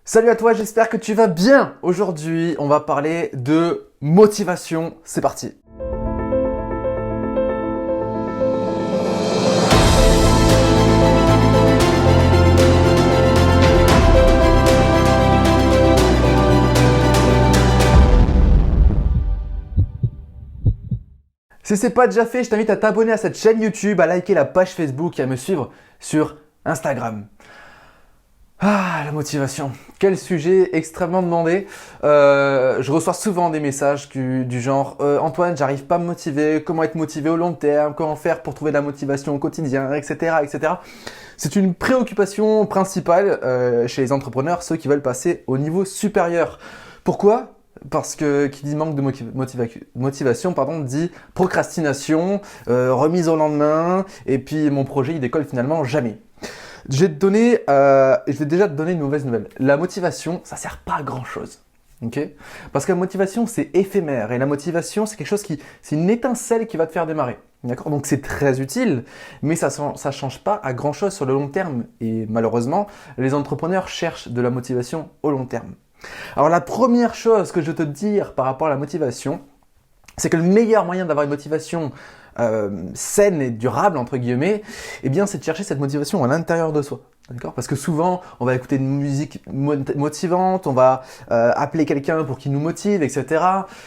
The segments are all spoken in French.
Salut à toi, j'espère que tu vas bien. Aujourd'hui, on va parler de motivation. C'est parti. Si c'est pas déjà fait, je t'invite à t'abonner à cette chaîne YouTube, à liker la page Facebook et à me suivre sur Instagram. Ah, la motivation. Quel sujet extrêmement demandé. Je reçois souvent des messages du genre Antoine, j'arrive pas à me motiver, comment être motivé au long terme, comment faire pour trouver de la motivation au quotidien, etc. etc. C'est une préoccupation principale chez les entrepreneurs, ceux qui veulent passer au niveau supérieur. Pourquoi ? Parce que qui dit manque de motivation, dit procrastination, remise au lendemain, et puis mon projet il décolle finalement jamais. Je vais déjà te donner une mauvaise nouvelle. La motivation, ça sert pas à grand chose. Okay, parce que la motivation, c'est éphémère. Et la motivation, c'est quelque chose c'est une étincelle qui va te faire démarrer. D'accord ? Donc c'est très utile, mais ça change pas à grand chose sur le long terme. Et malheureusement, les entrepreneurs cherchent de la motivation au long terme. Alors la première chose que je veux te dire par rapport à la motivation, c'est que le meilleur moyen d'avoir une motivation saine et durable, entre guillemets, eh bien, c'est de chercher cette motivation à l'intérieur de soi. D'accord ? Parce que souvent, on va écouter une musique motivante, on va appeler quelqu'un pour qu'il nous motive, etc.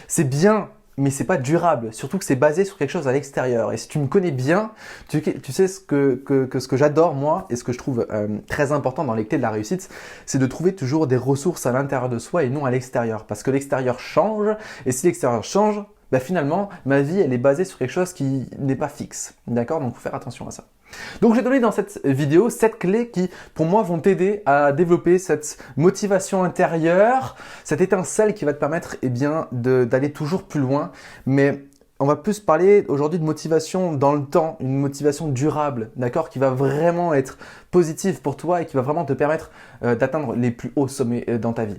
C'est bien, mais c'est pas durable. Surtout que c'est basé sur quelque chose à l'extérieur. Et si tu me connais bien, tu sais ce que j'adore, moi, et ce que je trouve très important dans les clés de la réussite, c'est de trouver toujours des ressources à l'intérieur de soi et non à l'extérieur. Parce que l'extérieur change, et si l'extérieur change, finalement, ma vie, elle est basée sur quelque chose qui n'est pas fixe. D'accord ? Donc, il faut faire attention à ça. Donc, je vais te donner dans cette vidéo 7 clés qui, pour moi, vont t'aider à développer cette motivation intérieure, cette étincelle qui va te permettre d'aller toujours plus loin. Mais on va plus parler aujourd'hui de motivation dans le temps, une motivation durable, d'accord, qui va vraiment être positive pour toi et qui va vraiment te permettre d'atteindre les plus hauts sommets dans ta vie.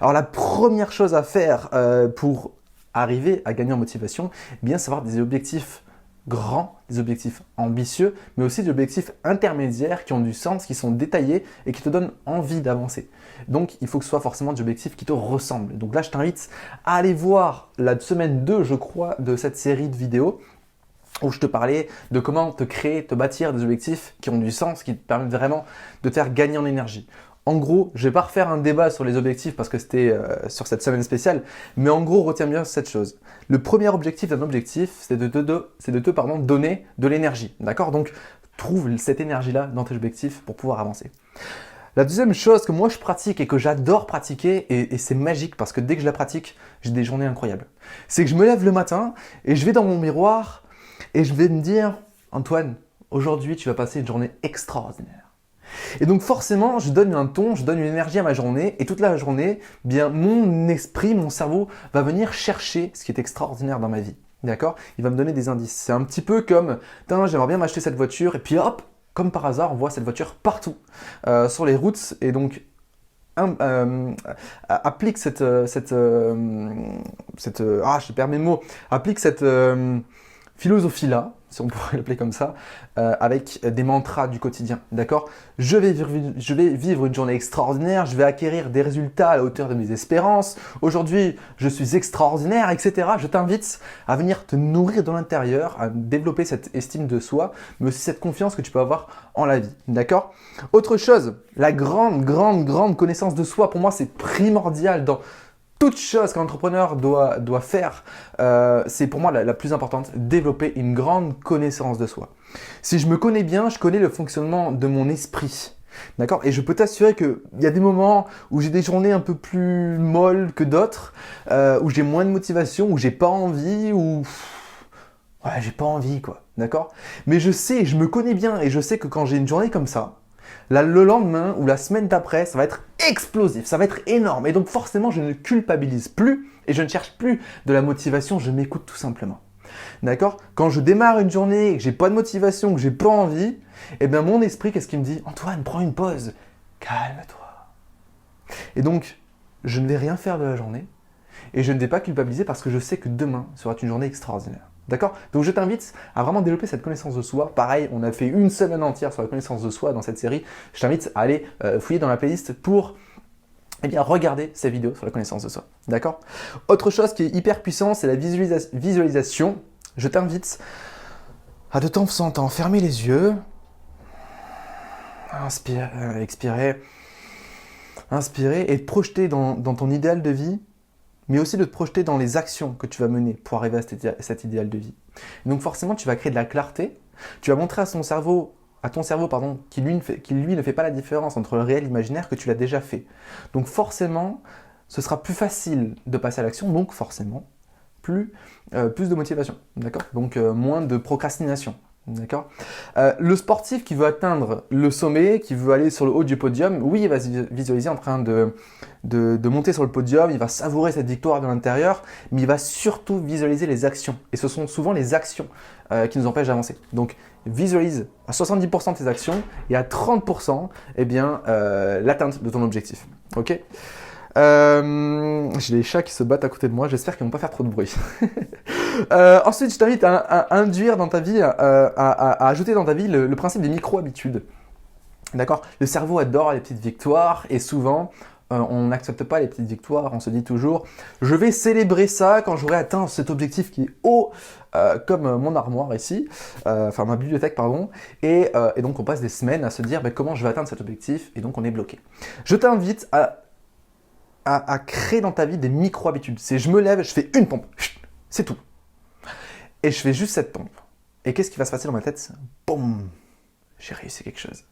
Alors, la première chose à faire pour arriver à gagner en motivation, c'est avoir des objectifs grands, des objectifs ambitieux, mais aussi des objectifs intermédiaires qui ont du sens, qui sont détaillés et qui te donnent envie d'avancer. Donc, il faut que ce soit forcément des objectifs qui te ressemblent. Donc là, je t'invite à aller voir la semaine 2, je crois, de cette série de vidéos où je te parlais de comment te bâtir des objectifs qui ont du sens, qui te permettent vraiment de te faire gagner en énergie. En gros, je vais pas refaire un débat sur les objectifs parce que c'était sur cette semaine spéciale, mais en gros, retiens bien cette chose. Le premier objectif d'un objectif, c'est de te donner de l'énergie. D'accord ? Donc, trouve cette énergie-là dans tes objectifs pour pouvoir avancer. La deuxième chose que moi je pratique et que j'adore pratiquer, et c'est magique parce que dès que je la pratique, j'ai des journées incroyables. C'est que je me lève le matin et je vais dans mon miroir et je vais me dire « Antoine, aujourd'hui tu vas passer une journée extraordinaire. » Et donc forcément, je donne un ton, je donne une énergie à ma journée et toute la journée, mon esprit, mon cerveau va venir chercher ce qui est extraordinaire dans ma vie. D'accord ? Il va me donner des indices. C'est un petit peu comme, j'aimerais bien m'acheter cette voiture et puis hop, comme par hasard, on voit cette voiture partout sur les routes et donc applique applique cette philosophie-là, si on pourrait l'appeler comme ça, avec des mantras du quotidien, d'accord ? Je vais vivre une journée extraordinaire, je vais acquérir des résultats à la hauteur de mes espérances, aujourd'hui je suis extraordinaire, etc. Je t'invite à venir te nourrir de l'intérieur, à développer cette estime de soi, mais aussi cette confiance que tu peux avoir en la vie, d'accord ? Autre chose, la grande connaissance de soi, pour moi c'est primordial dans toute chose qu'un entrepreneur doit faire, c'est pour moi la plus importante, développer une grande connaissance de soi. Si je me connais bien, je connais le fonctionnement de mon esprit. D'accord ? Et je peux t'assurer qu'il y a des moments où j'ai des journées un peu plus molles que d'autres, où j'ai moins de motivation, où j'ai pas envie, j'ai pas envie quoi. D'accord ? Mais je me connais bien et je sais que quand j'ai une journée comme ça, le lendemain ou la semaine d'après, ça va être explosif, ça va être énorme. Et donc forcément, je ne culpabilise plus et je ne cherche plus de la motivation, je m'écoute tout simplement. D'accord ? Quand je démarre une journée et que j'ai pas de motivation, que j'ai pas envie, mon esprit, qu'est-ce qu'il me dit ? Antoine, prends une pause, calme-toi. Et donc, je ne vais rien faire de la journée et je ne vais pas culpabiliser parce que je sais que demain sera une journée extraordinaire. D'accord ? Donc je t'invite à vraiment développer cette connaissance de soi. Pareil, on a fait une semaine entière sur la connaissance de soi dans cette série. Je t'invite à aller fouiller dans la playlist pour eh bien, regardez ces vidéos sur la connaissance de soi. D'accord? Autre chose qui est hyper puissant, c'est la visualisation. Je t'invite à de temps en temps fermer les yeux, expirer, inspirer et te projeter dans ton idéal de vie, mais aussi de te projeter dans les actions que tu vas mener pour arriver à cet idéal de vie. Et donc forcément, tu vas créer de la clarté, tu vas montrer à ton cerveau, qui lui ne fait pas la différence entre le réel et l'imaginaire, que tu l'as déjà fait. Donc forcément, ce sera plus facile de passer à l'action, donc forcément, plus de motivation, d'accord? Donc moins de procrastination. D'accord. Le sportif qui veut atteindre le sommet, qui veut aller sur le haut du podium, oui, il va se visualiser en train de monter sur le podium, il va savourer cette victoire de l'intérieur, mais il va surtout visualiser les actions. Et ce sont souvent les actions qui nous empêchent d'avancer. Donc, visualise à 70% tes actions et à 30% eh bien, l'atteinte de ton objectif. Ok. J'ai les chats qui se battent à côté de moi, j'espère qu'ils vont pas faire trop de bruit. Ensuite, je t'invite à induire dans ta vie, à ajouter dans ta vie le principe des micro-habitudes. D'accord? Le cerveau adore les petites victoires et souvent, on n'accepte pas les petites victoires. On se dit toujours, je vais célébrer ça quand j'aurai atteint cet objectif qui est haut, comme mon armoire ici, enfin ma bibliothèque, pardon. Et donc, on passe des semaines à se dire comment je vais atteindre cet objectif et donc on est bloqué. Je t'invite à créer dans ta vie des micro-habitudes. C'est je me lève, je fais une pompe, c'est tout. Et je fais juste cette pompe. Et qu'est-ce qui va se passer dans ma tête? Boum, j'ai réussi quelque chose.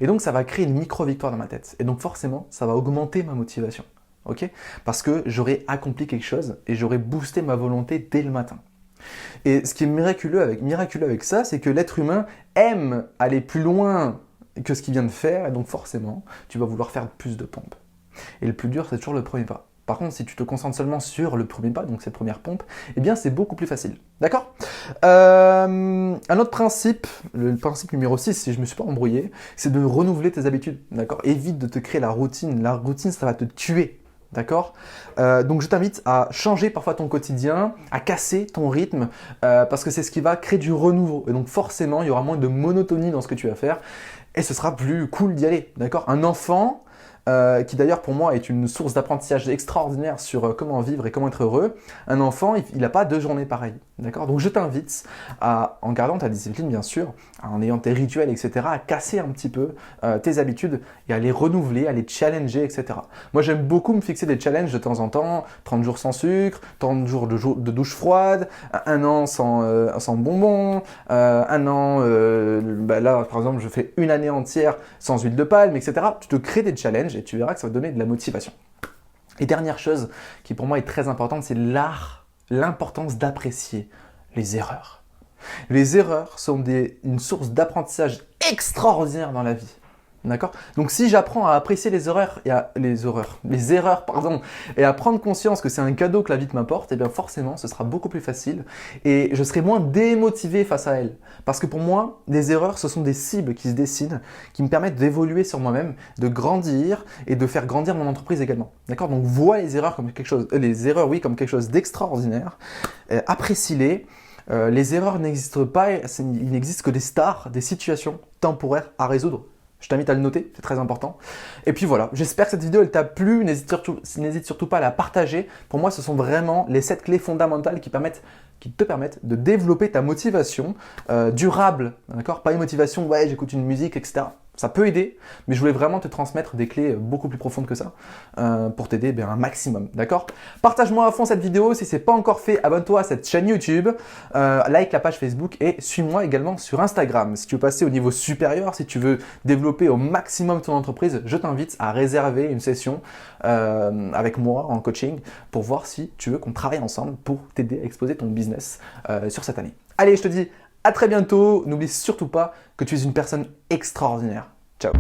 Et donc ça va créer une micro-victoire dans ma tête. Et donc forcément, ça va augmenter ma motivation. Ok? Parce que j'aurai accompli quelque chose et j'aurai boosté ma volonté dès le matin. Et ce qui est miraculeux avec ça, c'est que l'être humain aime aller plus loin que ce qu'il vient de faire. Et donc forcément, tu vas vouloir faire plus de pompes. Et le plus dur, c'est toujours le premier pas. Par contre, si tu te concentres seulement sur le premier pas, donc cette première pompe, eh bien c'est beaucoup plus facile. D'accord? Un autre principe, le principe numéro 6, si je ne me suis pas embrouillé, c'est de renouveler tes habitudes. D'accord? Évite de te créer la routine. La routine, ça va te tuer. D'accord? Donc je t'invite à changer parfois ton quotidien, à casser ton rythme, parce que c'est ce qui va créer du renouveau. Et donc forcément, il y aura moins de monotonie dans ce que tu vas faire, et ce sera plus cool d'y aller. D'accord? Un enfant, qui d'ailleurs pour moi est une source d'apprentissage extraordinaire sur comment vivre et comment être heureux. Un enfant, il n'a pas 2 journées pareilles. D'accord? Donc je t'invite en gardant ta discipline bien sûr, en ayant tes rituels, etc., à casser un petit peu tes habitudes et à les renouveler, à les challenger, etc. Moi j'aime beaucoup me fixer des challenges de temps en temps, 30 jours sans sucre, 30 jours de douche froide, 1 an sans bonbons, 1 an, là par exemple je fais 1 année entière sans huile de palme, etc. Tu te crées des challenges et tu verras que ça va te donner de la motivation. Et dernière chose qui pour moi est très importante, c'est l'importance d'apprécier les erreurs. Les erreurs sont une source d'apprentissage extraordinaire dans la vie. D'accord? Donc si j'apprends à apprécier les erreurs et à prendre conscience que c'est un cadeau que la vie m'apporte, et bien forcément ce sera beaucoup plus facile et je serai moins démotivé face à elles. Parce que pour moi, les erreurs, ce sont des cibles qui se dessinent, qui me permettent d'évoluer sur moi-même, de grandir et de faire grandir mon entreprise également. D'accord? Donc vois les erreurs comme quelque chose, comme quelque chose d'extraordinaire, apprécie-les. Les erreurs n'existent pas, il n'existe que des stars, des situations temporaires à résoudre. Je t'invite à le noter, c'est très important. Et puis voilà, j'espère que cette vidéo elle t'a plu, n'hésite surtout pas à la partager. Pour moi, ce sont vraiment les 7 clés fondamentales qui te permettent de développer ta motivation durable, d'accord? Pas une motivation, ouais, j'écoute une musique, etc. Ça peut aider, mais je voulais vraiment te transmettre des clés beaucoup plus profondes que ça pour t'aider un maximum, d'accord? Partage-moi à fond cette vidéo, si ce n'est pas encore fait, abonne-toi à cette chaîne YouTube, like la page Facebook et suis-moi également sur Instagram. Si tu veux passer au niveau supérieur, si tu veux développer au maximum ton entreprise, je t'invite à réserver une session avec moi en coaching pour voir si tu veux qu'on travaille ensemble pour t'aider à exposer ton business sur cette année. Allez, je te dis à très bientôt. N'oublie surtout pas que tu es une personne extraordinaire. Ciao.